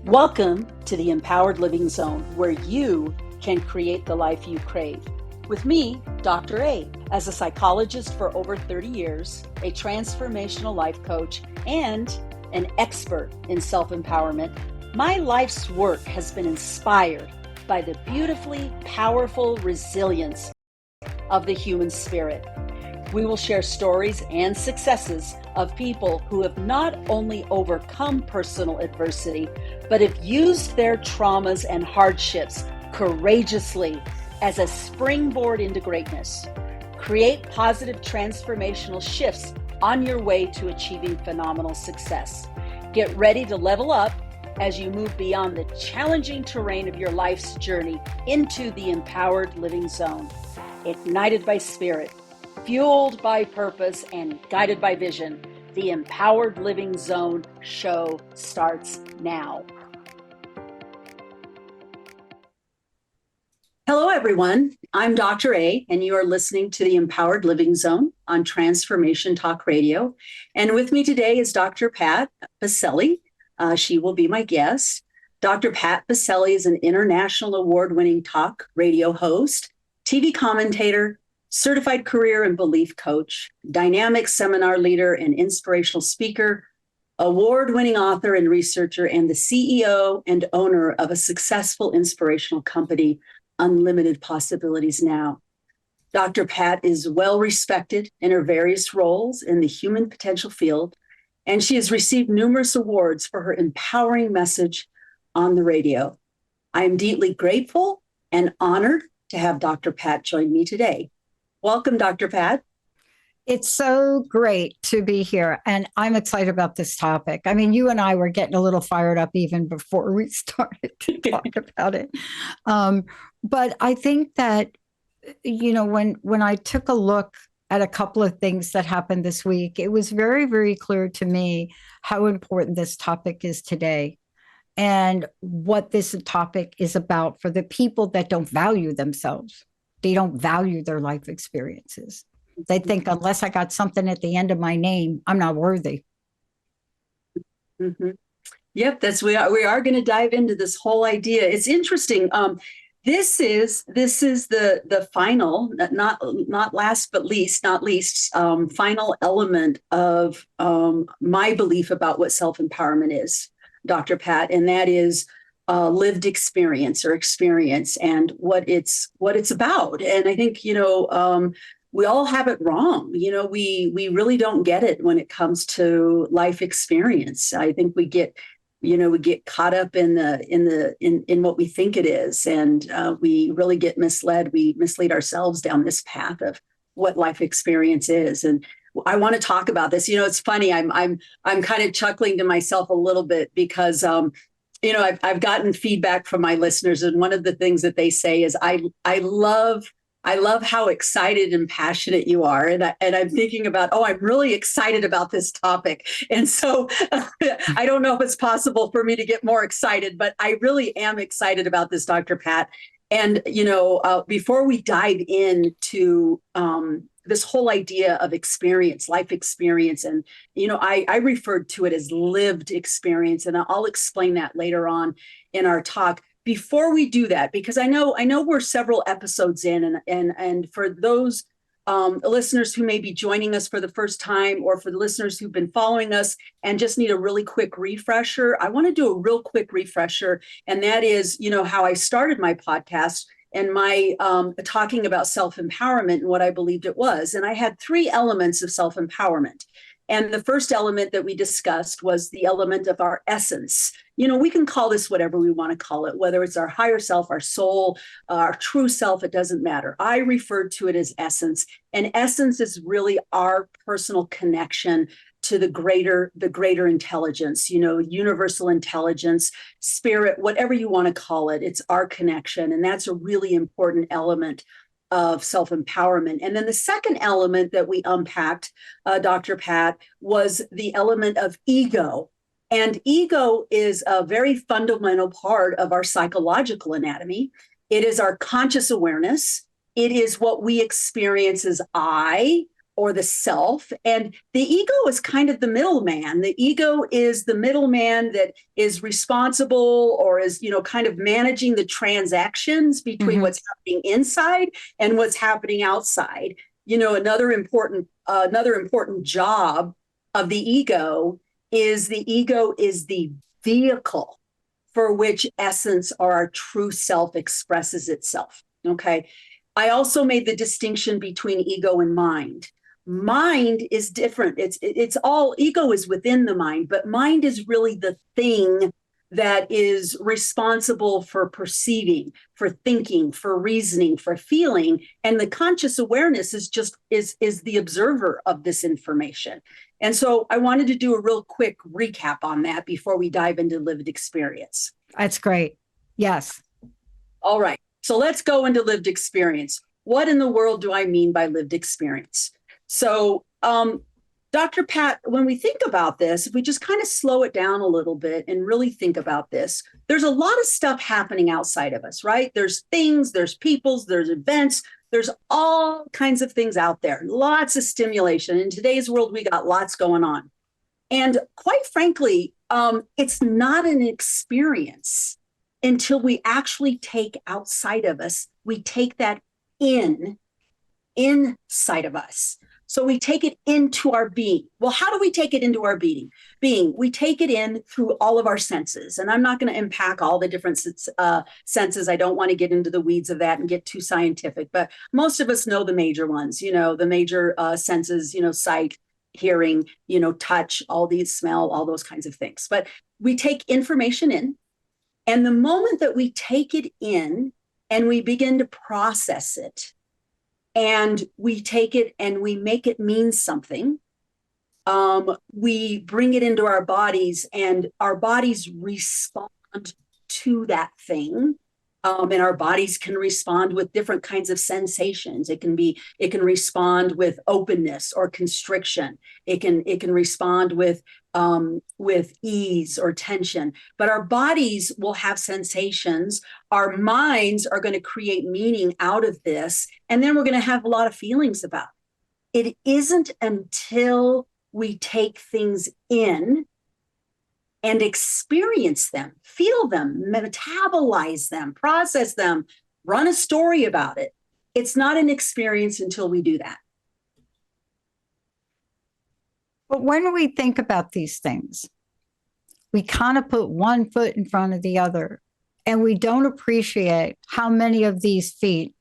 Welcome to the Empowered Living Zone, where you can create the life you crave. With me, Dr. A, as a psychologist for over 30 years, a transformational life coach, and an expert in self-empowerment, my life's work has been inspired by the beautifully powerful resilience of the human spirit. We will share stories and successes of people who have not only overcome personal adversity, but have used their traumas and hardships courageously as a springboard into greatness. Create positive transformational shifts on your way to achieving phenomenal success. Get ready to level up as you move beyond the challenging terrain of your life's journey into the empowered living zone. Ignited by spirit, fueled by purpose, and guided by vision, the Empowered Living Zone show starts now. Hello, everyone. I'm Dr. A, and you are listening to the Empowered Living Zone on Transformation Talk Radio. And with me today is Dr. Pat Baccili. She will be my guest. Dr. Pat Baccili is an international award-winning talk radio host, TV commentator, certified career and belief coach, dynamic seminar leader and inspirational speaker, award-winning author and researcher, and the CEO and owner of a successful inspirational company, Unlimited Possibilities Now. Dr. Pat is well respected in her various roles in the human potential field, and she has received numerous awards for her empowering message on the radio. I am deeply grateful and honored to have Dr. Pat join me today. Welcome, Dr. Pat. It's so great to be here, and I'm excited about this topic. I mean, you and I were getting a little fired up even before we started to talk about it. But I think that, you know, when I took a look at a couple of things that happened this week, it was very, very clear to me how important this topic is today and what this topic is about for the people that don't value themselves. They don't value their life experiences. They think unless I got something at the end of my name, I'm not worthy. Mm-hmm. Yep, we are going to dive into this whole idea. It's interesting. This is the final, not last but least, final element of my belief about what self-empowerment is, Dr. Pat, and that is lived experience and what it's about. And I think, we all have it wrong. We really don't get it when it comes to life experience. I think we get caught up in what we think it is, and we really get misled. We mislead ourselves down this path of what life experience is. And I want to talk about this. It's funny. I'm kind of chuckling to myself a little bit because I've gotten feedback from my listeners, and one of the things that they say is, I love how excited and passionate you are. And I'm thinking about, I'm really excited about this topic. And so I don't know if it's possible for me to get more excited, but I really am excited about this, Dr. Pat. And, before we dive into this whole idea of experience, life experience, and, I referred to it as lived experience, and I'll explain that later on in our talk. Before we do that, because I know we're several episodes in, and for those listeners who may be joining us for the first time, or for the listeners who've been following us and just need a really quick refresher, I want to do a real quick refresher, and that is, how I started my podcast and my talking about self-empowerment and what I believed it was. And I had three elements of self-empowerment. And the first element that we discussed was the element of our essence. We can call this whatever we want to call it, whether it's our higher self, our soul, our true self, it doesn't matter. I referred to it as essence. And essence is really our personal connection to the greater intelligence, universal intelligence, spirit, whatever you want to call it. It's our connection. And that's a really important element of self-empowerment. And then the second element that we unpacked, Dr. Pat, was the element of ego. And ego is a very fundamental part of our psychological anatomy. It is our conscious awareness. It is what we experience as I, or the self. And the ego is kind of the middleman. The ego is the middleman that is responsible or is, kind of managing the transactions between what's happening inside and what's happening outside. Another important job of the ego is the vehicle for which essence or our true self expresses itself. Okay. I also made the distinction between ego and mind. Mind is different. It's all, ego is within the mind, but mind is really the thing that is responsible for perceiving, for thinking, for reasoning, for feeling. And the conscious awareness is the observer of this information. And so I wanted to do a real quick recap on that before we dive into lived experience. That's great. Yes. All right. So let's go into lived experience. What in the world do I mean by lived experience? So, Dr. Pat, when we think about this, if we just kind of slow it down a little bit and really think about this, there's a lot of stuff happening outside of us, right? There's things, there's peoples, there's events, there's all kinds of things out there, lots of stimulation. In today's world, we got lots going on. And quite frankly, it's not an experience until we actually take outside of us. We take that inside of us. So we take it into our being. Well, how do we take it into our being? We take it in through all of our senses. And I'm not going to unpack all the different senses. I don't want to get into the weeds of that and get too scientific, but most of us know the major ones, the major senses, sight, hearing, touch, all these, smell, all those kinds of things. But we take information in. And the moment that we take it in and we begin to process it, and we take it and we make it mean something, we bring it into our bodies and our bodies respond to that thing. And our bodies can respond with different kinds of sensations. It can respond with openness or constriction. It can respond with ease or tension. But our bodies will have sensations. Our minds are going to create meaning out of this, and then we're going to have a lot of feelings about it. It isn't until we take things in and experience them, feel them, metabolize them, process them, run a story about it. It's not an experience until we do that. But when we think about these things, we kind of put one foot in front of the other, and we don't appreciate how many of these feet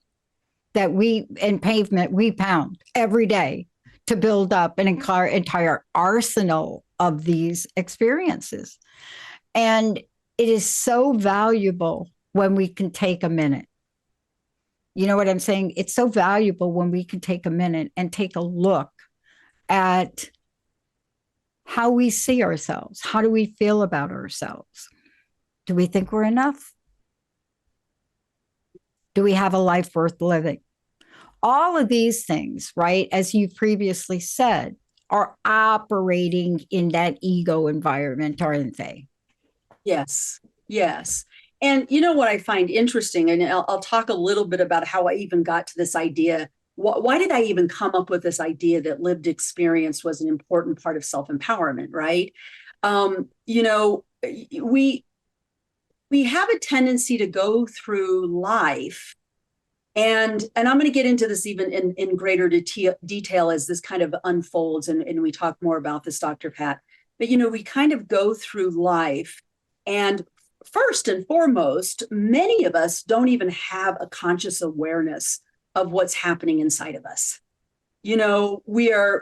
that in pavement we pound every day to build up an entire arsenal of these experiences. And it is so valuable when we can take a minute. You know what I'm saying? It's so valuable when we can take a minute and take a look at how we see ourselves. How do we feel about ourselves? Do we think we're enough? Do we have a life worth living? All of these things, right, as you previously said, are operating in that ego environment, aren't they? Yes, yes. And you know what I find interesting, and I'll talk a little bit about how I even got to this idea. Why did I even come up with this idea that lived experience was an important part of self-empowerment, right? We have a tendency to go through life, and I'm going to get into this even in greater detail as this kind of unfolds and we talk more about this, Dr. Pat. But, we kind of go through life, and first and foremost, many of us don't even have a conscious awareness of what's happening inside of us. We are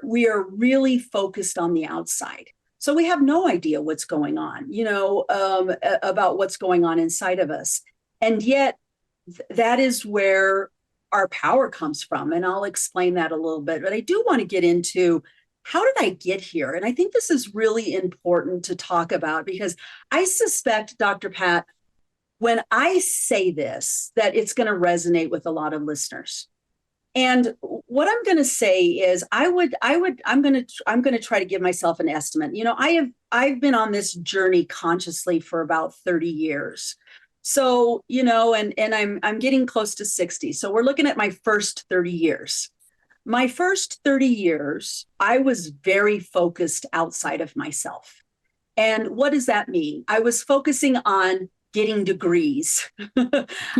really focused on the outside. So we have no idea what's going on, about what's going on inside of us. And yet that is where our power comes from. And I'll explain that a little bit, but I do want to get into how did I get here? And I think this is really important to talk about because I suspect, Dr. Pat, when I say this, that it's going to resonate with a lot of listeners. And what I'm going to say is I'm going to try to give myself an estimate. I've been on this journey consciously for about 30 years. So, and I'm getting close to 60. So we're looking at my first 30 years. My first 30 years, I was very focused outside of myself. And what does that mean? I was focusing on getting degrees.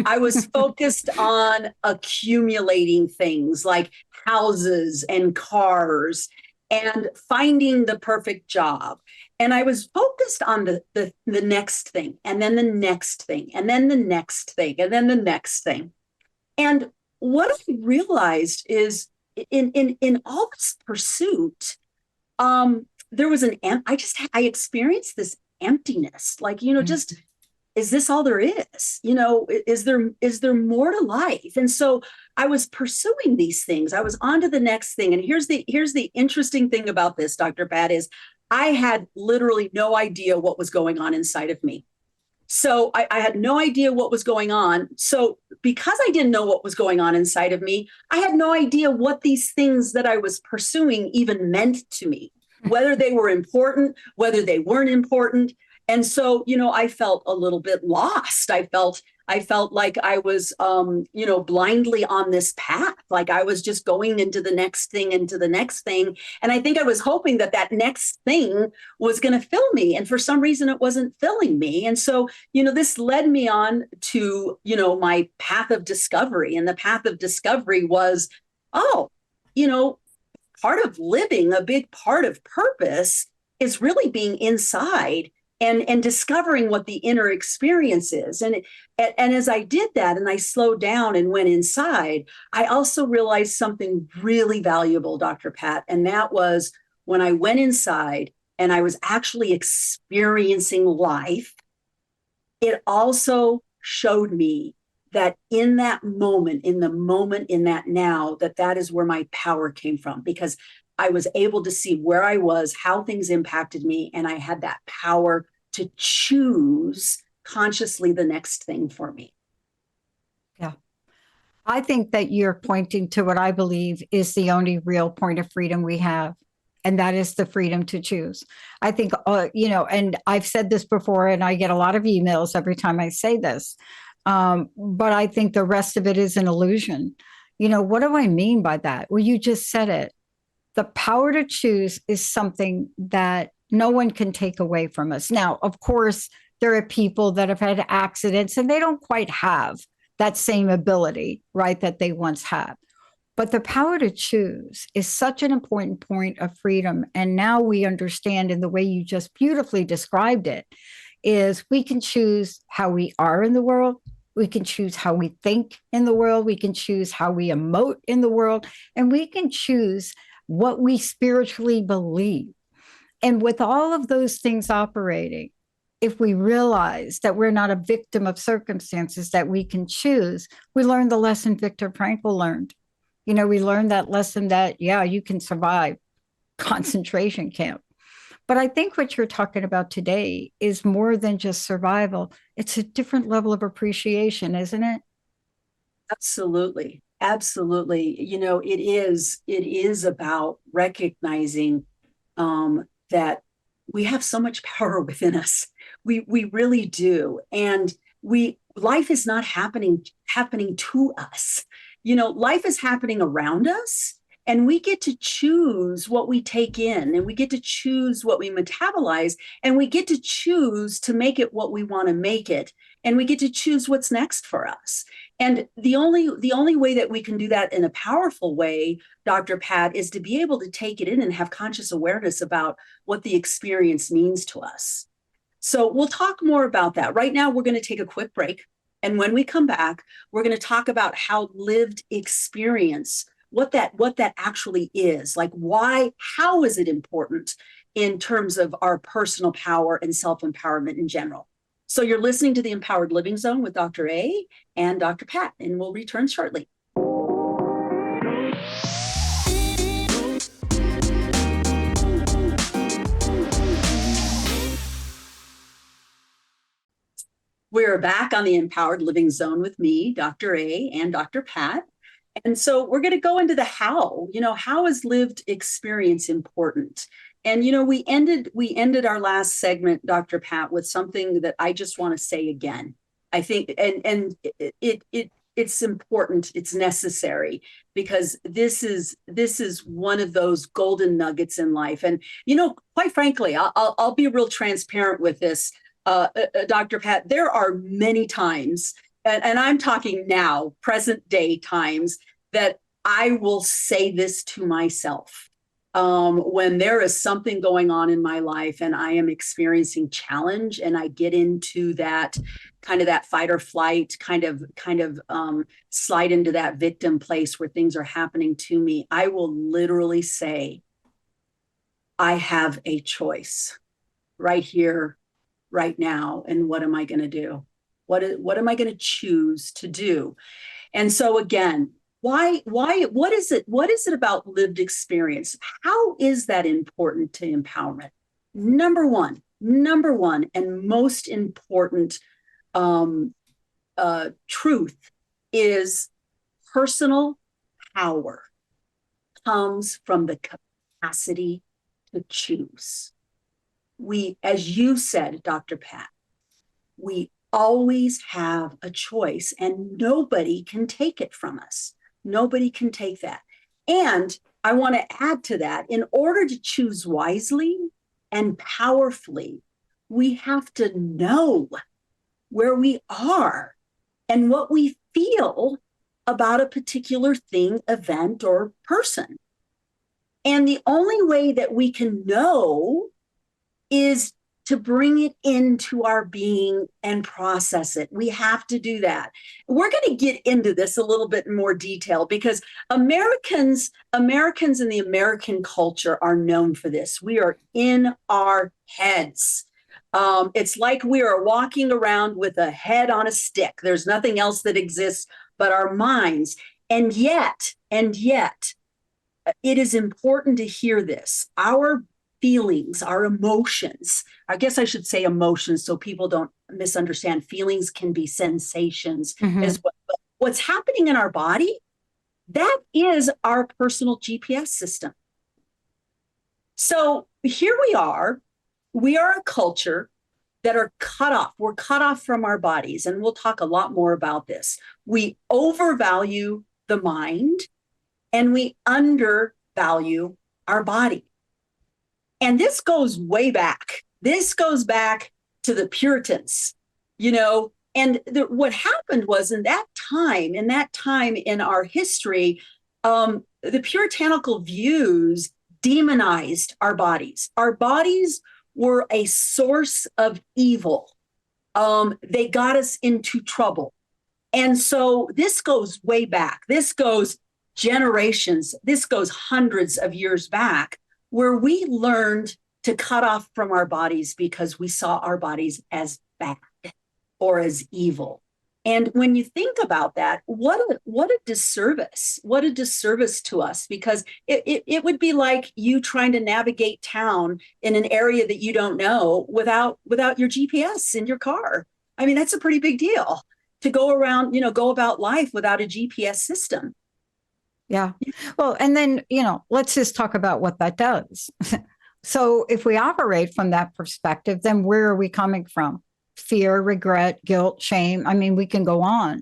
I was focused on accumulating things like houses and cars and finding the perfect job. And I was focused on the next thing, and then the next thing, and then the next thing, and then the next thing. And what I realized is in all this pursuit, there was I experienced this emptiness, like, just, is this all there is? Is there more to life? And so I was pursuing these things. I was on to the next thing. And here's the interesting thing about this, Dr. Pat, is I had literally no idea what was going on inside of me. So I had no idea what was going on. So because I didn't know what was going on inside of me, I had no idea what these things that I was pursuing even meant to me, whether they were important, whether they weren't important. And so, I felt a little bit lost. I felt like I was, blindly on this path, like I was just going into the next thing, into the next thing. And I think I was hoping that that next thing was going to fill me. And for some reason, it wasn't filling me. And so, this led me on to, my path of discovery. And the path of discovery was, oh, part of living, a big part of purpose is really being inside and discovering what the inner experience is. And as I did that and I slowed down and went inside, I also realized something really valuable, Dr. Pat. And that was when I went inside and I was actually experiencing life, it also showed me that in that moment, in that now, that is where my power came from, because I was able to see where I was, how things impacted me, and I had that power to choose consciously the next thing for me. Yeah. I think that you're pointing to what I believe is the only real point of freedom we have. And that is the freedom to choose. I think, and I've said this before, and I get a lot of emails every time I say this. But I think the rest of it is an illusion. What do I mean by that? Well, you just said it. The power to choose is something that no one can take away from us. Now, of course, there are people that have had accidents and they don't quite have that same ability, right, that they once had. But the power to choose is such an important point of freedom. And now we understand, in the way you just beautifully described it, is we can choose how we are in the world. We can choose how we think in the world. We can choose how we emote in the world. And we can choose what we spiritually believe. And with all of those things operating, if we realize that we're not a victim of circumstances, that we can choose, we learn the lesson Viktor Frankl learned. We learned that lesson that, you can survive concentration camp. But I think what you're talking about today is more than just survival. It's a different level of appreciation, isn't it? Absolutely. Absolutely. It is about recognizing that we have so much power within us. We really do. And life is not happening to us. Life is happening around us. And we get to choose what we take in, and we get to choose what we metabolize, and we get to choose to make it what we want to make it. And we get to choose what's next for us. And the only way that we can do that in a powerful way, Dr. Pat, is to be able to take it in and have conscious awareness about what the experience means to us. So we'll talk more about that. Right now, we're going to take a quick break. And when we come back, we're going to talk about how lived experience, what that actually is, like how is it important in terms of our personal power and self-empowerment in general. So you're listening to the Empowered Living Zone with Dr. A and Dr. Pat, and we'll return shortly. We're back on the Empowered Living Zone with me, Dr. A, and Dr. Pat. And so we're going to go into the how. How is lived experience important? And we ended our last segment, Dr. Pat, with something that I just want to say again. I think, and it it's important, it's necessary, because this is one of those golden nuggets in life. And quite frankly, I'll be real transparent with this, Dr. Pat. There are many times, and I'm talking now, present day times, that I will say this to myself. When there is something going on in my life and I am experiencing challenge, and I get into that kind of that fight or flight, kind of slide into that victim place where things are happening to me, I will literally say, I have a choice right here, right now. And what am I going to do? What am I going to choose to do? And so again, why, what is it about lived experience? How is that important to empowerment? Number one, and most important truth is personal power comes from the capacity to choose. We, as you said, Dr. Pat, we always have a choice, and nobody can take it from us. Nobody can take that. And I want to add to that, in order to choose wisely and powerfully, we have to know where we are and what we feel about a particular thing, event, or person. And the only way that we can know is to bring it into our being and process it. We have to do that. We're going to get into this a little bit in more detail, because Americans and the American culture are known for this. We are in our heads. It's like we are walking around with a head on a stick. There's nothing else that exists but our minds. And yet, it is important to hear this. Our feelings, our emotions, I guess I should say emotions so people don't misunderstand. Feelings can be sensations as well. But what's happening in our body, that is our personal GPS system. So here we are a culture that are cut off. We're cut off from our bodies, and we'll talk a lot more about this. We overvalue the mind and we undervalue our body. And this goes way back. This goes back to the Puritans, and what happened was in that time in our history, the puritanical views demonized our bodies. Our bodies were a source of evil. They got us into trouble. And so this goes way back. This goes generations. This goes hundreds of years back, where we learned to cut off from our bodies because we saw our bodies as bad or as evil. And when you think about that, what a disservice to us, because it would be like you trying to navigate town in an area that you don't know without your GPS in your car. I mean, that's a pretty big deal to go around, go about life without a GPS system. Yeah. Well, and then, let's just talk about what that does. So if we operate from that perspective, then where are we coming from? Fear, regret, guilt, shame. I mean, we can go on.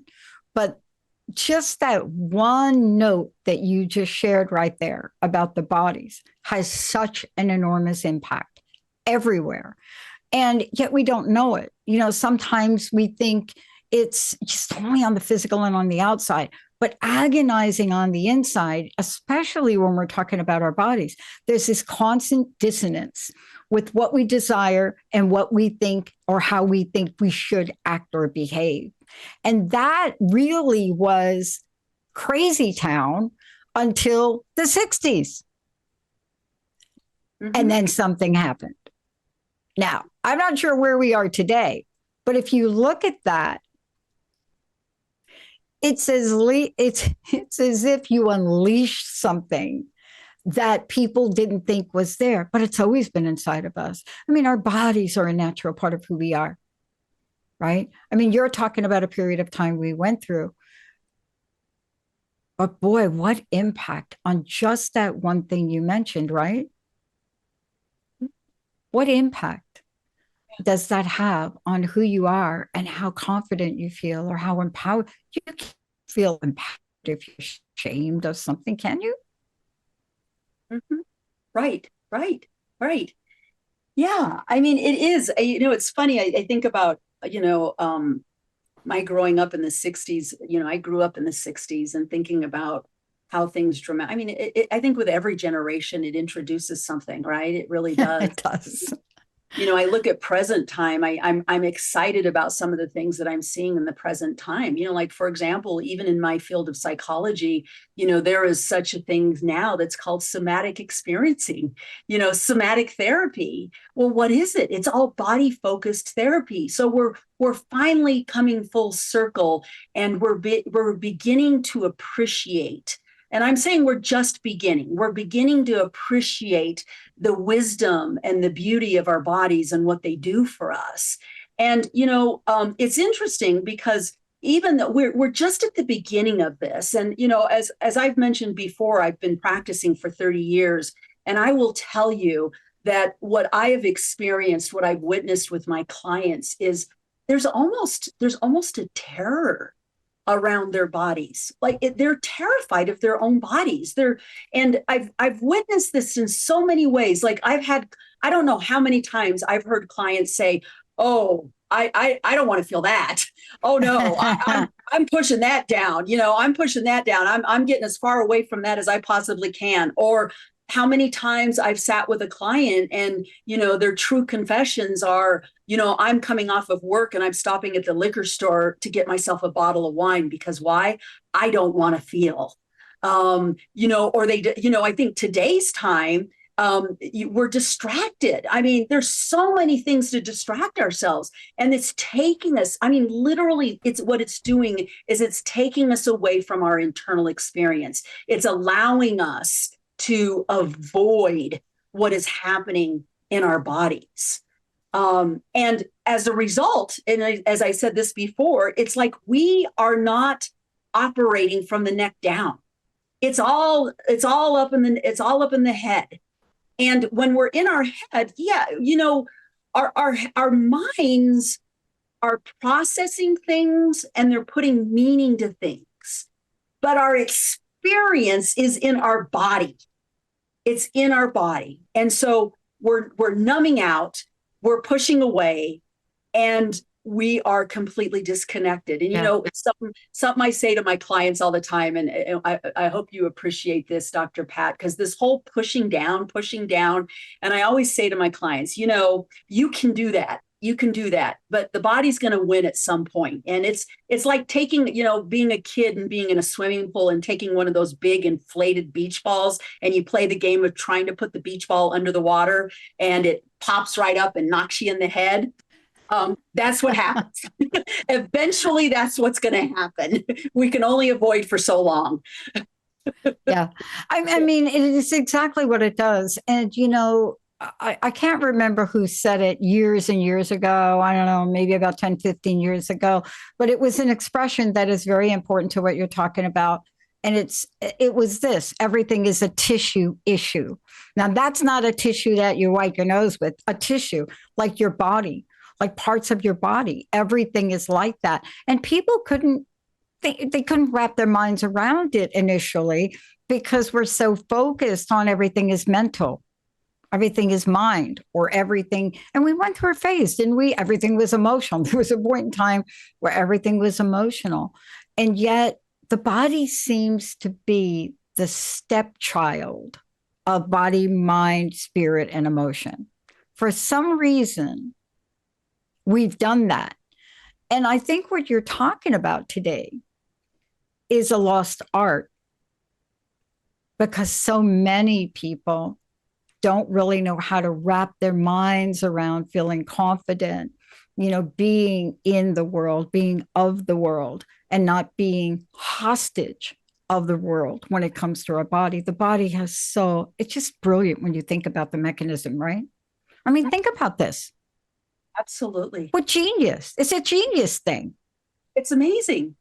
But just that one note that you just shared right there about the bodies has such an enormous impact everywhere. And yet we don't know it. Sometimes we think it's just only on the physical and on the outside, but agonizing on the inside, especially when we're talking about our bodies, there's this constant dissonance with what we desire and what we think, or how we think we should act or behave. And that really was crazy town until the 60s. And then something happened. Now, I'm not sure where we are today, but if you look at that, it's as if you unleashed something that people didn't think was there, but it's always been inside of us. I mean, our bodies are a natural part of who we are, right? I mean, you're talking about a period of time we went through. But boy, what impact on just that one thing you mentioned, right? What impact does that have on who you are and how confident you feel, or how empowered? You feel empowered if you're ashamed of something, can you? Mhm. Right, right, right. Yeah, I mean, it is. It's funny. I think about, my growing up in the 60s. I grew up in the 60s and thinking about how things dramatic. I mean, I think with every generation, it introduces something, right? It really does. It does. I look at present time. I'm excited about some of the things that I'm seeing in the present time. Like, for example, even in my field of psychology, there is such a thing now that's called somatic experiencing, somatic therapy. Well, what is it? It's all body focused therapy. So we're finally coming full circle, and we're beginning to appreciate. And I'm saying we're just beginning. We're beginning to appreciate the wisdom and the beauty of our bodies and what they do for us. And it's interesting because even though we're just at the beginning of this, and as I've mentioned before, I've been practicing for 30 years, and I will tell you that what I have experienced, what I've witnessed with my clients, is there's almost a terror around their bodies. Like they're terrified of their own bodies. And I've witnessed this in so many ways. Like I don't know how many times I've heard clients say, "Oh, I don't want to feel that. Oh no, I'm pushing that down. I'm pushing that down. I'm getting as far away from that as I possibly can." Or how many times I've sat with a client and, their true confessions are, I'm coming off of work and I'm stopping at the liquor store to get myself a bottle of wine because why? I don't want to feel. Or I think today's time, we're distracted. I mean, there's so many things to distract ourselves, and it's taking us, I mean, literally, it's what it's doing is it's taking us away from our internal experience. It's allowing us to avoid what is happening in our bodies. And as a result, and as I said this before, it's like we are not operating from the neck down. It's all up in the head. And when we're in our head, yeah, our minds are processing things and they're putting meaning to things, but our experience is in our body. It's in our body. And so we're numbing out, we're pushing away, and we are completely disconnected. And, it's something I say to my clients all the time. And I hope you appreciate this, Dr. Pat, because this whole pushing down. And I always say to my clients, you can do that. You can do that, but the body's going to win at some point. And it's like taking, being a kid and being in a swimming pool and taking one of those big inflated beach balls, and you play the game of trying to put the beach ball under the water and it pops right up and knocks you in the head. That's what happens. Eventually, that's what's going to happen. We can only avoid for so long. Yeah. I mean, it is exactly what it does. And, I can't remember who said it years and years ago. I don't know, maybe about 10, 15 years ago, but it was an expression that is very important to what you're talking about. And it was this: everything is a tissue issue. Now, that's not a tissue that you wipe your nose with, a tissue like your body, like parts of your body. Everything is like that. And people they couldn't wrap their minds around it initially because we're so focused on everything is mental. Everything is mind, or everything. And we went through a phase, didn't we? Everything was emotional. There was a point in time where everything was emotional. And yet the body seems to be the stepchild of body, mind, spirit, and emotion. For some reason, we've done that. And I think what you're talking about today is a lost art, because so many people don't really know how to wrap their minds around feeling confident, being in the world, being of the world, and not being hostage of the world when it comes to our body. The body it's just brilliant when you think about the mechanism, right? I mean, think about this. Absolutely. What genius. It's a genius thing. It's amazing.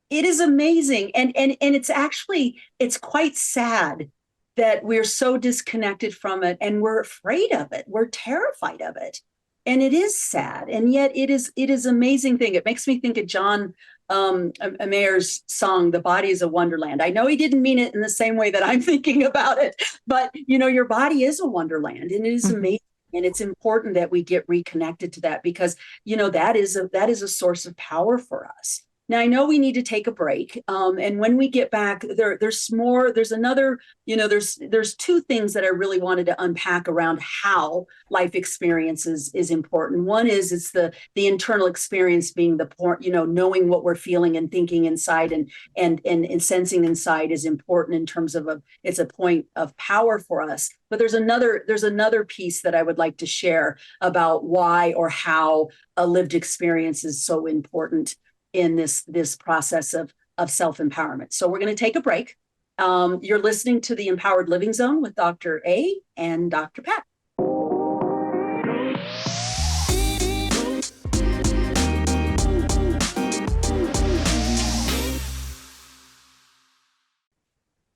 It is amazing. And it's quite sad that we're so disconnected from it, and we're afraid of it. We're terrified of it. And it is sad. And yet it is amazing thing. It makes me think of John Mayer's song, "The Body is a Wonderland." I know he didn't mean it in the same way that I'm thinking about it, but your body is a wonderland, and it is amazing. And it's important that we get reconnected to that, because that is a source of power for us. Now, I know we need to take a break, and when we get back, there's more. There's another. There's two things that I really wanted to unpack around how life experiences is important. One is it's the internal experience being the point. Knowing what we're feeling and thinking inside, and sensing inside is important in terms of it's a point of power for us. But there's another piece that I would like to share about why or how a lived experience is so important in this process of self-empowerment. So we're going to take a break. You're listening to the Empowered Living Zone with Dr. A and Dr. Pat.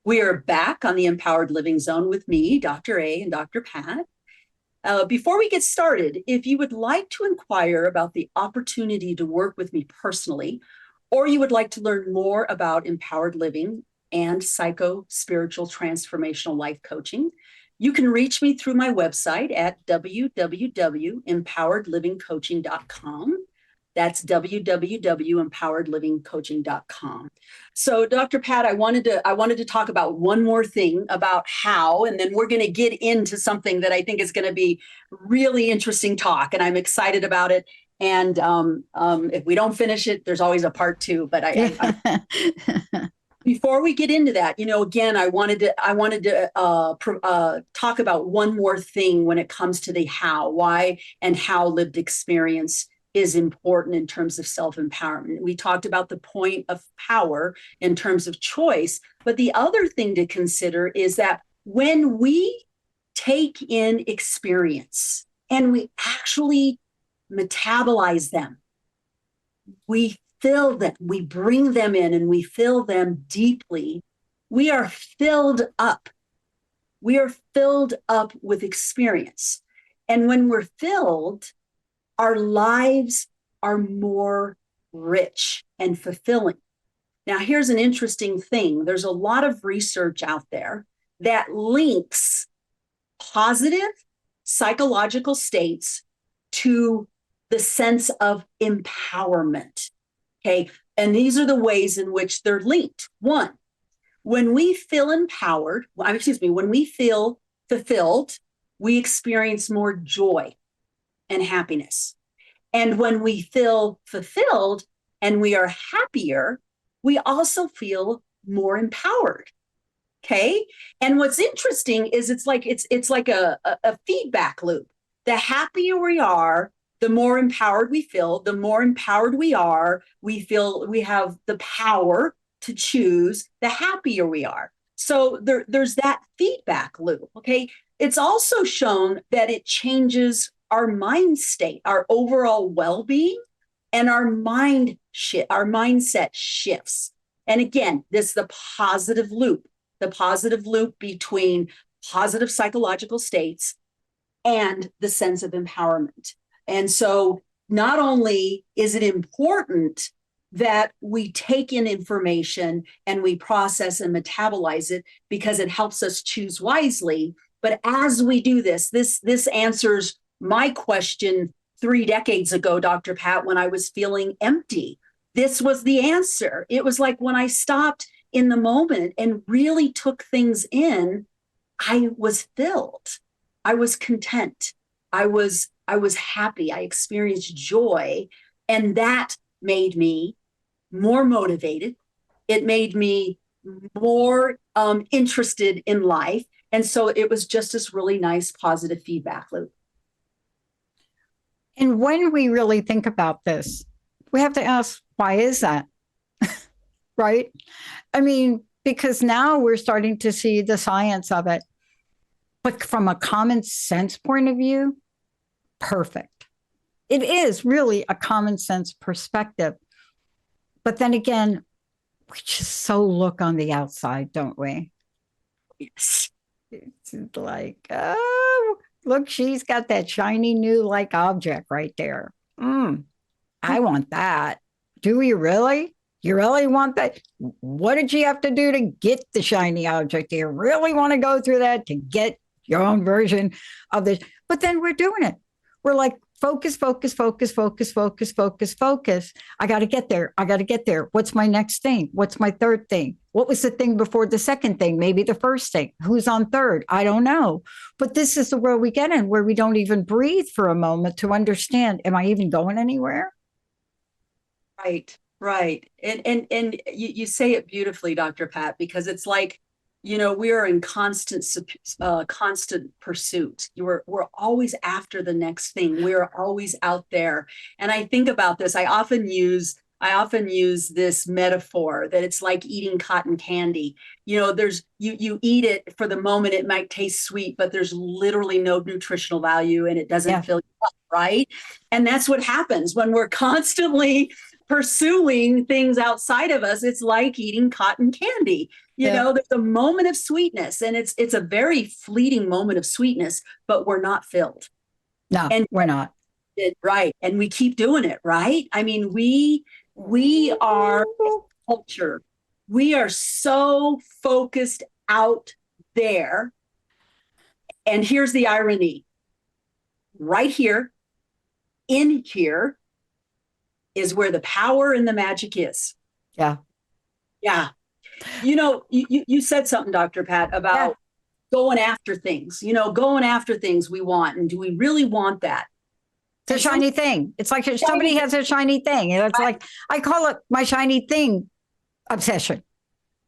We are back on the Empowered Living Zone with me, Dr. A, and Dr. Pat. Before we get started, if you would like to inquire about the opportunity to work with me personally, or you would like to learn more about empowered living and psycho-spiritual transformational life coaching, you can reach me through my website at www.empoweredlivingcoaching.com. That's www.empoweredlivingcoaching.com. So, Dr. Pat, I wanted to talk about one more thing about how, and then we're going to get into something that I think is going to be really interesting talk, and I'm excited about it. And if we don't finish it, there's always a part two. But before we get into that, again, I wanted to talk about one more thing when it comes to the how, why, and how lived experience is important in terms of self-empowerment. We talked about the point of power in terms of choice, but the other thing to consider is that when we take in experience and we actually metabolize them, we fill them, we bring them in and we fill them deeply, we are filled up. We are filled up with experience. And when we're filled, our lives are more rich and fulfilling. Now, here's an interesting thing. There's a lot of research out there that links positive psychological states to the sense of empowerment. Okay. And these are the ways in which they're linked. One, when we feel empowered, when we feel fulfilled, we experience more joy and happiness. And when we feel fulfilled and we are happier, we also feel more empowered. Okay. And what's interesting is it's like a feedback loop. The happier we are, the more empowered we feel. The more empowered we are, we feel we have the power to choose, the happier we are. So there's that feedback loop. Okay. It's also shown that it changes our mind state, our overall well-being, and our mindset shifts. And again, this is the positive loop between positive psychological states and the sense of empowerment. And so not only is it important that we take in information and we process and metabolize it because it helps us choose wisely, but as we do this answers my question 3 decades ago, Dr. Pat, when I was feeling empty. This was the answer. It was like when I stopped in the moment and really took things in, I was filled. I was content. I was happy. I experienced joy. And that made me more motivated. It made me more interested in life. And so it was just this really nice positive feedback loop. And when we really think about this, we have to ask, why is that? Right? I mean, because now we're starting to see the science of it. But from a common sense point of view, perfect. It is really a common sense perspective. But then again, we just so look on the outside, don't we? Yes. It's like, oh, look, she's got that shiny new object right there. I want that. Do we really? You really want that? What did you have to do to get the shiny object? Do you really want to go through that to get your own version of this? But then we're doing it. We're like, focus, focus, focus, focus, focus, focus, focus. I got to get there. I got to get there. What's my next thing? What's my third thing? What was the thing before the second thing? Maybe the first thing. Who's on third? I don't know. But this is the world we get in, where we don't even breathe for a moment to understand, am I even going anywhere? Right, right. And you say it beautifully, Dr. Pat, because it's like, we are in constant pursuit. We're always after the next thing. We're always out there. And I think about this. I often use this metaphor that it's like eating cotton candy. There's you eat it for the moment, it might taste sweet, but there's literally no nutritional value and it doesn't fill you up, right? And that's what happens when we're constantly pursuing things outside of us. It's like eating cotton candy. There's a moment of sweetness, and it's a very fleeting moment of sweetness, but we're not filled. No, and we're not. Right. And we keep doing it, right? I mean, we are culture. We are so focused out there. And here's the irony. Right here, in here, is where the power and the magic is. Yeah. Yeah. You said something, Dr. Pat, about going after things, going after things we want. And do we really want that? It's a shiny thing. It's like somebody has a shiny thing. It's like, I call it my shiny thing obsession.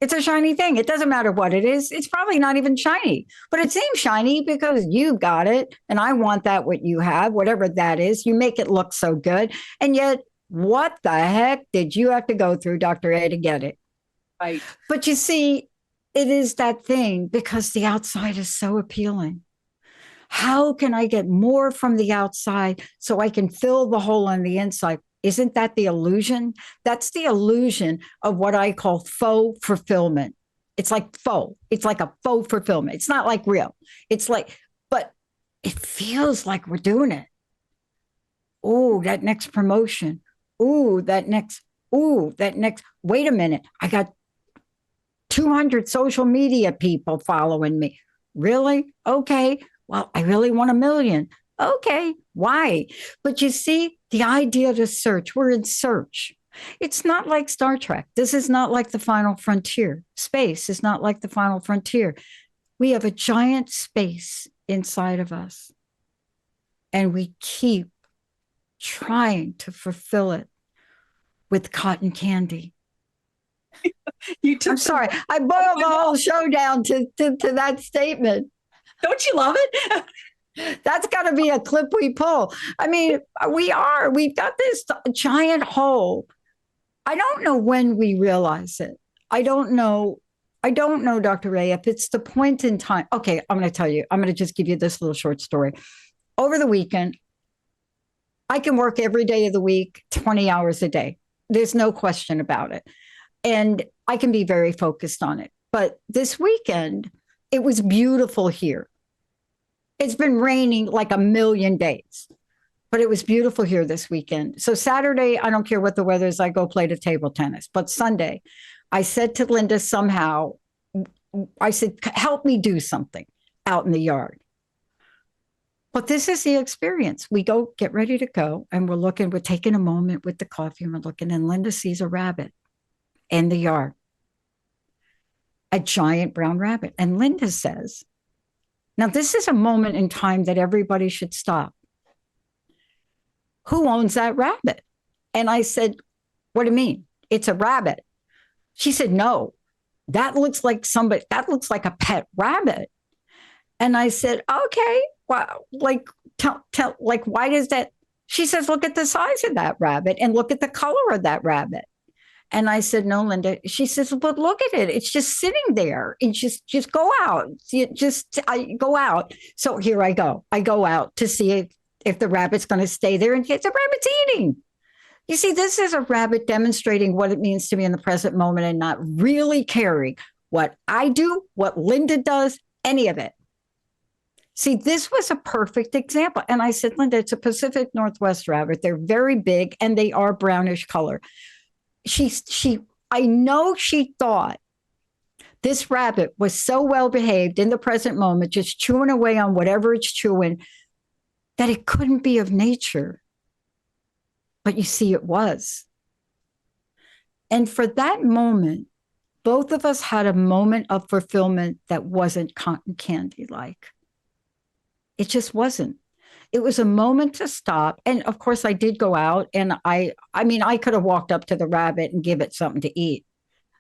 It's a shiny thing. It doesn't matter what it is. It's probably not even shiny, but it seems shiny because you got it. And I want that, what you have, whatever that is. You make it look so good. And yet, what the heck did you have to go through, Dr. A, to get it? Right. But you see, it is that thing because the outside is so appealing. How can I get more from the outside so I can fill the hole on the inside? Isn't that the illusion? That's the illusion of what I call faux fulfillment. It's like faux. It's like a faux fulfillment. It's not like real. It's like, but it feels like we're doing it. Oh, that next promotion. Ooh, that next. Wait a minute. I got 200 social media people following me. Really? Okay. Well, I really want 1 million. Okay. Why? But you see, the idea to search, we're in search. It's not like Star Trek. This is not like the final frontier. Space is not like the final frontier. We have a giant space inside of us, and we keep trying to fulfill it with cotton candy. I'm sorry. I boiled the whole show down to that statement. Don't you love it? That's got to be a clip we pull. I mean, we've got this giant hole. I don't know when we realize it. I don't know, Dr. Ray, if it's the point in time. Okay, I'm going to tell you. I'm going to just give you this little short story. Over the weekend, I can work every day of the week, 20 hours a day. There's no question about it. And I can be very focused on it. But this weekend, it was beautiful here. It's been raining like a million days, but it was beautiful here this weekend. So Saturday, I don't care what the weather is, I go play the table tennis. But Sunday, I said to Linda somehow, I said, help me do something out in the yard. But this is the experience. We go get ready to go, and we're taking a moment with the coffee, and we're looking, and Linda sees a rabbit in the yard, a giant brown rabbit. And Linda says, now this is a moment in time that everybody should stop. Who owns that rabbit? And I said, what do you mean? It's a rabbit. She said, no, that looks like a pet rabbit. And I said, okay, well, why does that? She says, look at the size of that rabbit and look at the color of that rabbit. And I said, no, Linda. She says, but look at it. It's just sitting there. And just go out. I go out. So here I go. I go out to see if the rabbit's going to stay there. And the rabbit's eating. You see, this is a rabbit demonstrating what it means to be in the present moment and not really caring what I do, what Linda does, any of it. See, this was a perfect example. And I said, Linda, it's a Pacific Northwest rabbit. They're very big and they are brownish color. She I know she thought this rabbit was so well behaved in the present moment, just chewing away on whatever it's chewing, that it couldn't be of nature. But you see, it was. And for that moment, both of us had a moment of fulfillment that wasn't cotton candy like. It just wasn't. It was a moment to stop. And of course, I did go out and I mean, I could have walked up to the rabbit and give it something to eat.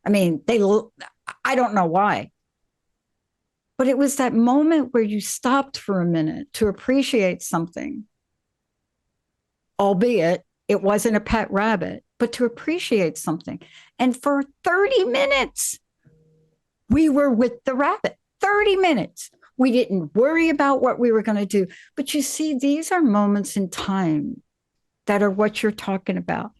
I mean, I don't know why. But it was that moment where you stopped for a minute to appreciate something, albeit it wasn't a pet rabbit, but to appreciate something. And for 30 minutes, we were with the rabbit. 30 minutes. We didn't worry about what we were going to do. But you see, these are moments in time that are what you're talking about.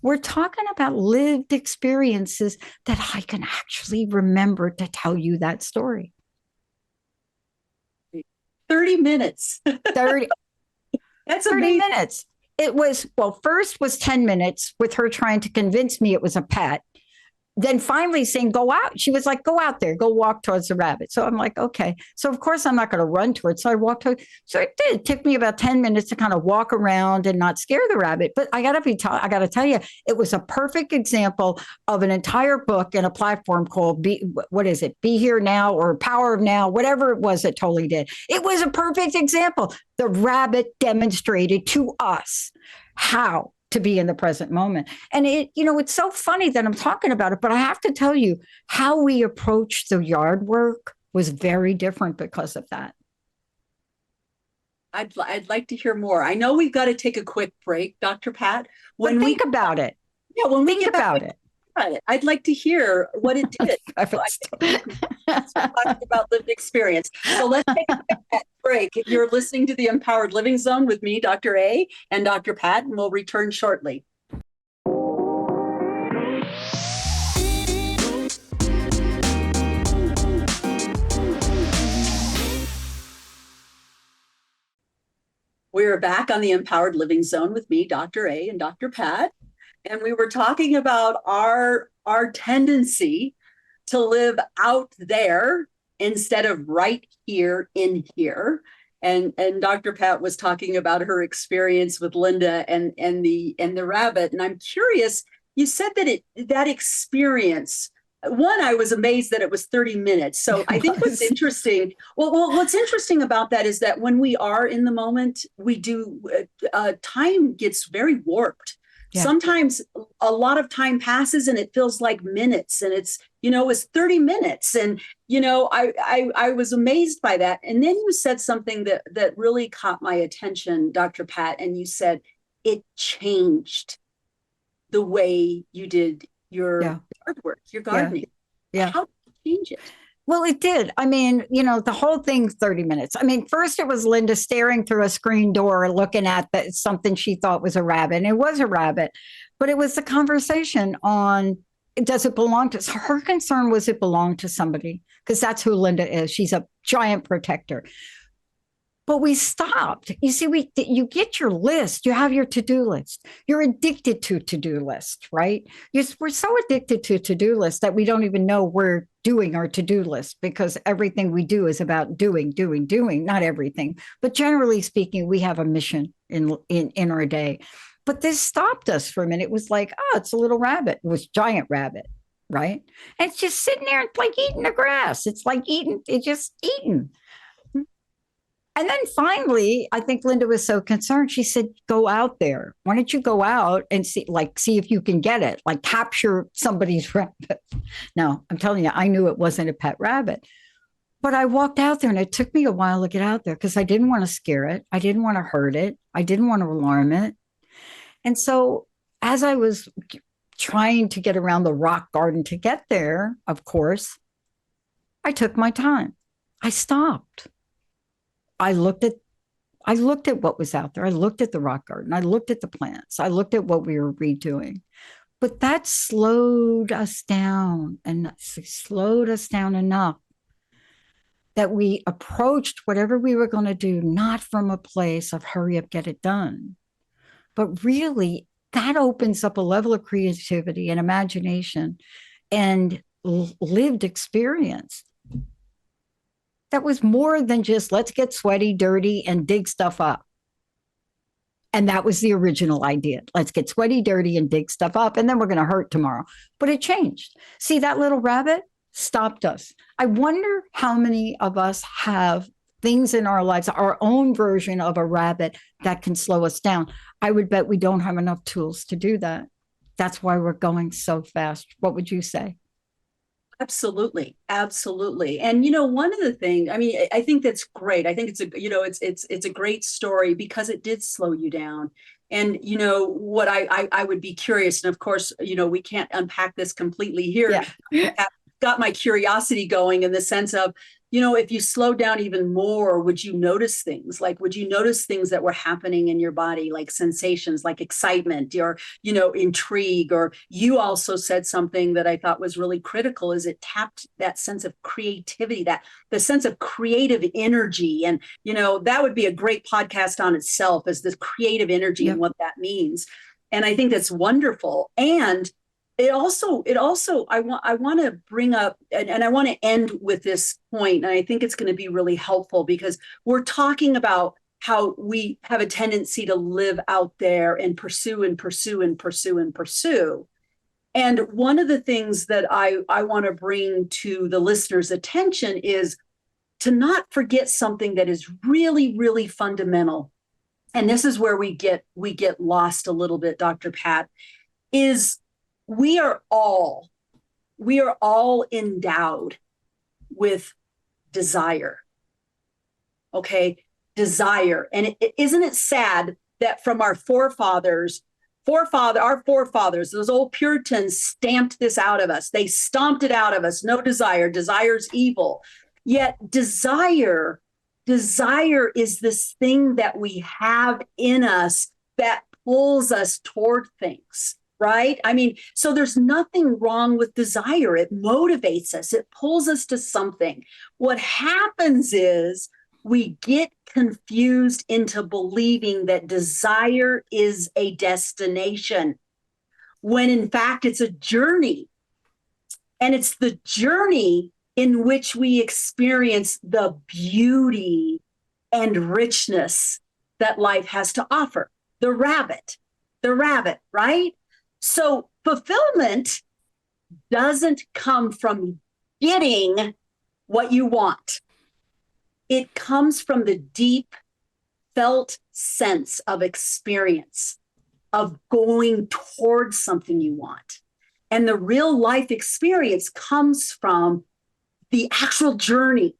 We're talking about lived experiences that I can actually remember to tell you that story. 30 minutes. 30. That's 30 amazing. minutes. It was, well, first was 10 minutes with her trying to convince me it was a pet. Then finally saying, go out. She was like, go out there, go walk towards the rabbit. So I'm like, okay. So of course I'm not going to run towards. So I walked toward. So it did. It took me about 10 minutes to kind of walk around and not scare the rabbit. But I got to tell you, it was a perfect example of an entire book and a platform called what is it? Be Here Now or Power of Now, whatever it was that totally did. It was a perfect example. The rabbit demonstrated to us how to be in the present moment. And it's so funny that I'm talking about it, but I have to tell you how we approached the yard work was very different because of that. I'd like to hear more. I know we've got to take a quick break, Dr. Pat. When we think about it. Yeah, when we think about it. I'd like to hear what it did. Talking about lived experience. So let's take a break. You're listening to the Empowered Living Zone with me, Dr. A, and Dr. Pat, and we'll return shortly. We're back on the Empowered Living Zone with me, Dr. A, and Dr. Pat. And we were talking about our tendency to live out there instead of right here in here. And Dr. Pat was talking about her experience with Linda and the rabbit. And I'm curious, you said that that experience, one, I was amazed that it was 30 minutes. So I think what's interesting, what's interesting about that is that when we are in the moment, we do, time gets very warped. Yeah. Sometimes a lot of time passes and it feels like minutes, and it's 30 minutes. And, I was amazed by that. And then you said something that really caught my attention, Dr. Pat, and you said it changed the way you did your yard work, your gardening. Yeah. How did you change it? Well, it did. I mean, the whole thing, 30 minutes. I mean, first it was Linda staring through a screen door, looking at something she thought was a rabbit. And it was a rabbit, but it was the conversation on, does it belong to, her concern was it belonged to somebody, because that's who Linda is. She's a giant protector. But we stopped. You see, you get your list. You have your to-do list. You're addicted to to-do lists, right? We're so addicted to to-do lists that we don't even know we're doing our to-do list, because everything we do is about doing. Not everything, but generally speaking, we have a mission in our day. But this stopped us for a minute. It was like, oh, it's a little rabbit. It was a giant rabbit, right? And it's just sitting there, it's like eating the grass. It's like just eating. And then finally, I think Linda was so concerned. She said, go out there. Why don't you go out and see if you can get it, like capture somebody's rabbit. No, I'm telling you, I knew it wasn't a pet rabbit. But I walked out there, and it took me a while to get out there because I didn't want to scare it. I didn't want to hurt it. I didn't want to alarm it. And so as I was trying to get around the rock garden to get there, of course, I took my time. I stopped. I looked at what was out there. I looked at the rock garden. I looked at the plants. I looked at what we were redoing. But that slowed us down, and slowed us down enough that we approached whatever we were going to do, not from a place of hurry up, get it done, but really that opens up a level of creativity and imagination and lived experience that was more than just let's get sweaty, dirty, and dig stuff up. And that was the original idea. Let's get sweaty, dirty, and dig stuff up, and then we're going to hurt tomorrow. But it changed. See, that little rabbit stopped us. I wonder how many of us have things in our lives, our own version of a rabbit that can slow us down. I would bet we don't have enough tools to do that. That's why we're going so fast. What would you say? Absolutely. Absolutely. And, one of the things, I mean, I think that's great. I think it's a great story because it did slow you down. And, what I would be curious, and of course, we can't unpack this completely here. Yeah. I've got my curiosity going in the sense of, if you slow down even more, would you notice things? Like, would you notice things that were happening in your body, like sensations, like excitement or, intrigue? Or you also said something that I thought was really critical is it tapped that sense of creativity, that the sense of creative energy. And, that would be a great podcast on itself, is this creative energy and what that means. And I think that's wonderful. And it also, I want to bring up, and I want to end with this point, and I think it's going to be really helpful because we're talking about how we have a tendency to live out there and pursue and pursue and pursue and pursue. And one of the things that I want to bring to the listeners' attention is to not forget something that is really, really fundamental. And this is where we get lost a little bit, Dr. Pat, is we are all endowed with desire. Okay, desire. And isn't it sad that from our forefathers, those old Puritans stamped this out of us. They stomped it out of us. No desire. Desire's evil. Yet desire is this thing that we have in us that pulls us toward things. Right? I mean, so there's nothing wrong with desire. It motivates us. It pulls us to something. What happens is we get confused into believing that desire is a destination, when in fact it's a journey. And it's the journey in which we experience the beauty and richness that life has to offer. The rabbit, right? So fulfillment doesn't come from getting what you want. It comes from the deep felt sense of experience, of going towards something you want. And the real life experience comes from the actual journey,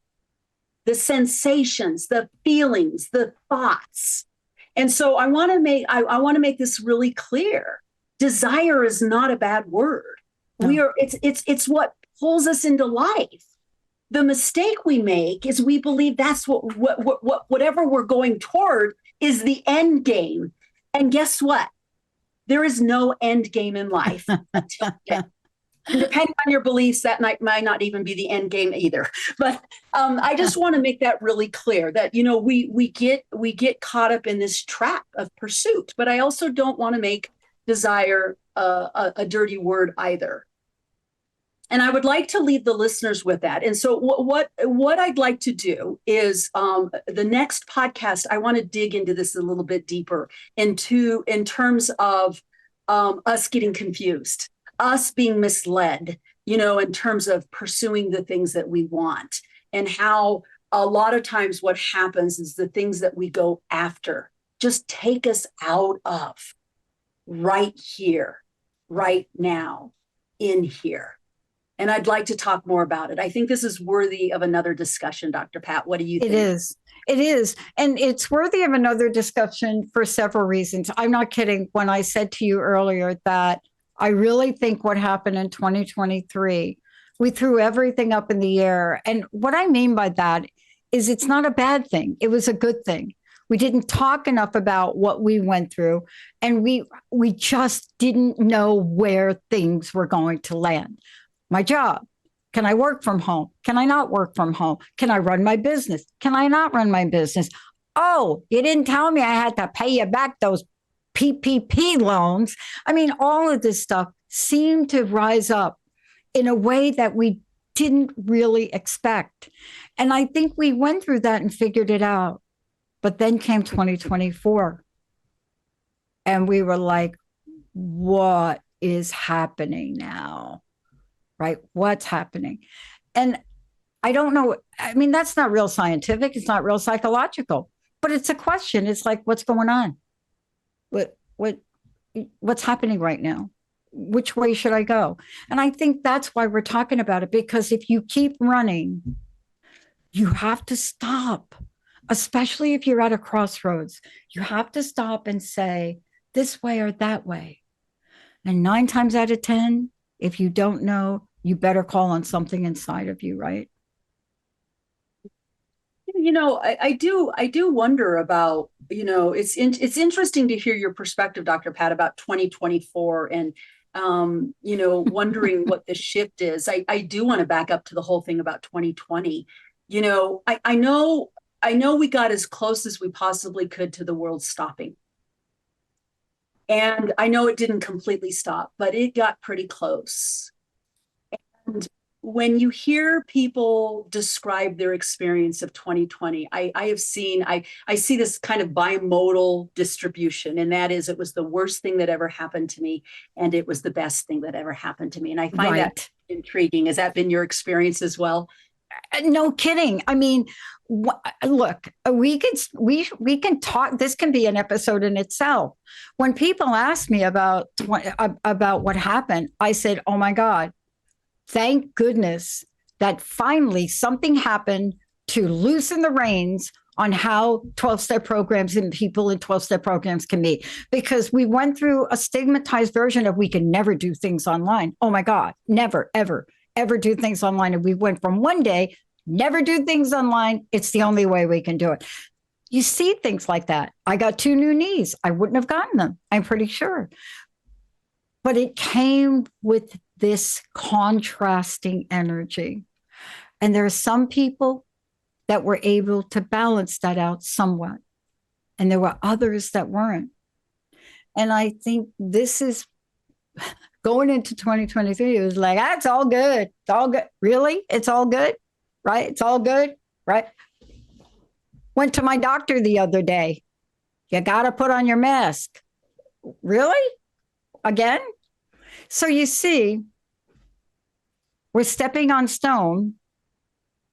the sensations, the feelings, the thoughts. And so I want to make this really clear. Desire is not a bad word. No. It's what pulls us into life. The mistake we make is we believe that's whatever we're going toward is the end game. And guess what? There is no end game in life. And depending on your beliefs, that might not even be the end game either. But I just want to make that really clear that, we get caught up in this trap of pursuit. But I also don't want to make desire a dirty word either. And I would like to leave the listeners with that. And so what I'd like to do is the next podcast, I want to dig into this a little bit deeper in terms of us getting confused, us being misled, in terms of pursuing the things that we want, and how a lot of times what happens is the things that we go after just take us out of right here, right now, in here. And I'd like to talk more about it. I think this is worthy of another discussion, Dr. Pat. What do you think? It is. And it's worthy of another discussion for several reasons. I'm not kidding when I said to you earlier that I really think what happened in 2023, we threw everything up in the air. And what I mean by that is it's not a bad thing. It was a good thing. We didn't talk enough about what we went through, and we just didn't know where things were going to land. My job. Can I work from home? Can I not work from home? Can I run my business? Can I not run my business? Oh, you didn't tell me I had to pay you back those PPP loans. I mean, all of this stuff seemed to rise up in a way that we didn't really expect. And I think we went through that and figured it out. But then came 2024. And we were like, what is happening now? Right? What's happening? And I don't know. I mean, that's not real scientific. It's not real psychological, but it's a question. It's like, what's going on? What's happening right now? Which way should I go? And I think that's why we're talking about it, because if you keep running, you have to stop, especially if you're at a crossroads. You have to stop and say, this way or that way. And 9 times out of 10, if you don't know, you better call on something inside of you, right? I do wonder about, it's interesting to hear your perspective, Dr. Pat, about 2024 and, wondering what the shift is. I do want to back up to the whole thing about 2020. I know we got as close as we possibly could to the world stopping. And I know it didn't completely stop, but it got pretty close. And when you hear people describe their experience of 2020, I see this kind of bimodal distribution, and that is, it was the worst thing that ever happened to me, and it was the best thing that ever happened to me. And I find that intriguing. Has that been your experience as well? No kidding. I mean, look, we can talk. This can be an episode in itself. When people ask me about what happened, I said, "Oh my God, thank goodness that finally something happened to loosen the reins on how 12-step programs and people in 12-step programs can be." Because we went through a stigmatized version of we can never do things online. Oh my God, never, ever do things online. And we went from one day, never do things online. It's the only way we can do it. You see things like that. I got 2 new knees. I wouldn't have gotten them, I'm pretty sure. But it came with this contrasting energy. And there are some people that were able to balance that out somewhat. And there were others that weren't. And I think this is going into 2023. It was like, it's all good. It's all good. Really? It's all good? Right? It's all good? Right? Went to my doctor the other day. You got to put on your mask. Really? Again? So you see, we're stepping on stone,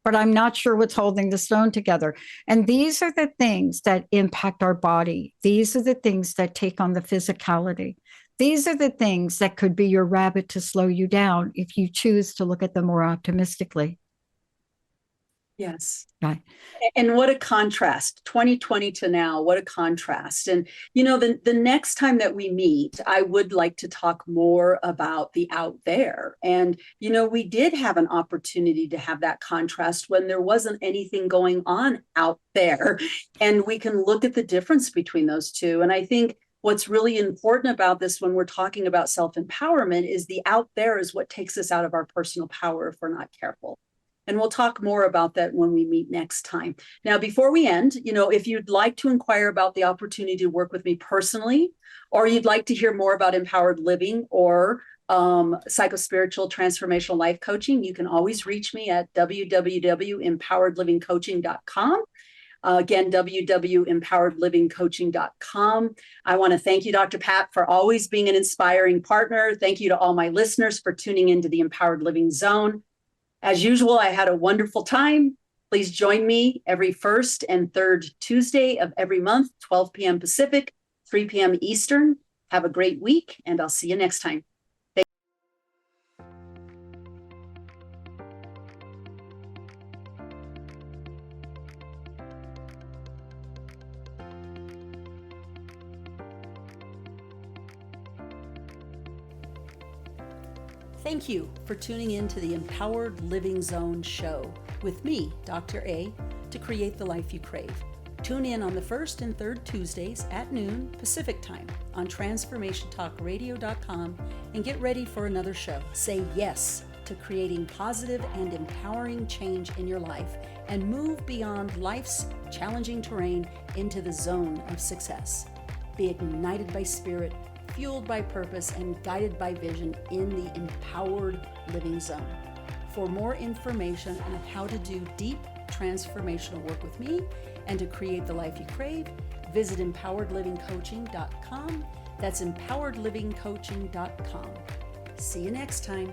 but I'm not sure what's holding the stone together. And these are the things that impact our body. These are the things that take on the physicality. These are the things that could be your rabbit to slow you down if you choose to look at them more optimistically. Yes. Right. And what a contrast, 2020 to now, what a contrast. And, the next time that we meet, I would like to talk more about the out there. And, we did have an opportunity to have that contrast when there wasn't anything going on out there. And we can look at the difference between those two. And I think what's really important about this when we're talking about self-empowerment is the out there is what takes us out of our personal power if we're not careful. And we'll talk more about that when we meet next time. Now, before we end, if you'd like to inquire about the opportunity to work with me personally, or you'd like to hear more about empowered living or psychospiritual transformational life coaching, you can always reach me at www.empoweredlivingcoaching.com. Again, www.empoweredlivingcoaching.com. I want to thank you, Dr. Pat, for always being an inspiring partner. Thank you to all my listeners for tuning into the Empowered Living Zone. As usual, I had a wonderful time. Please join me every first and third Tuesday of every month, 12 p.m. Pacific, 3 p.m. Eastern. Have a great week, and I'll see you next time. Thank you for tuning in to the Empowered Living Zone show with me, Dr. A, to create the life you crave. Tune in on the first and third Tuesdays at noon Pacific time on transformationtalkradio.com and get ready for another show. Say yes to creating positive and empowering change in your life and move beyond life's challenging terrain into the zone of success. Be ignited by spirit, fueled by purpose, and guided by vision in the empowered living zone. For more information on how to do deep transformational work with me and to create the life you crave, visit empoweredlivingcoaching.com. That's empoweredlivingcoaching.com. See you next time.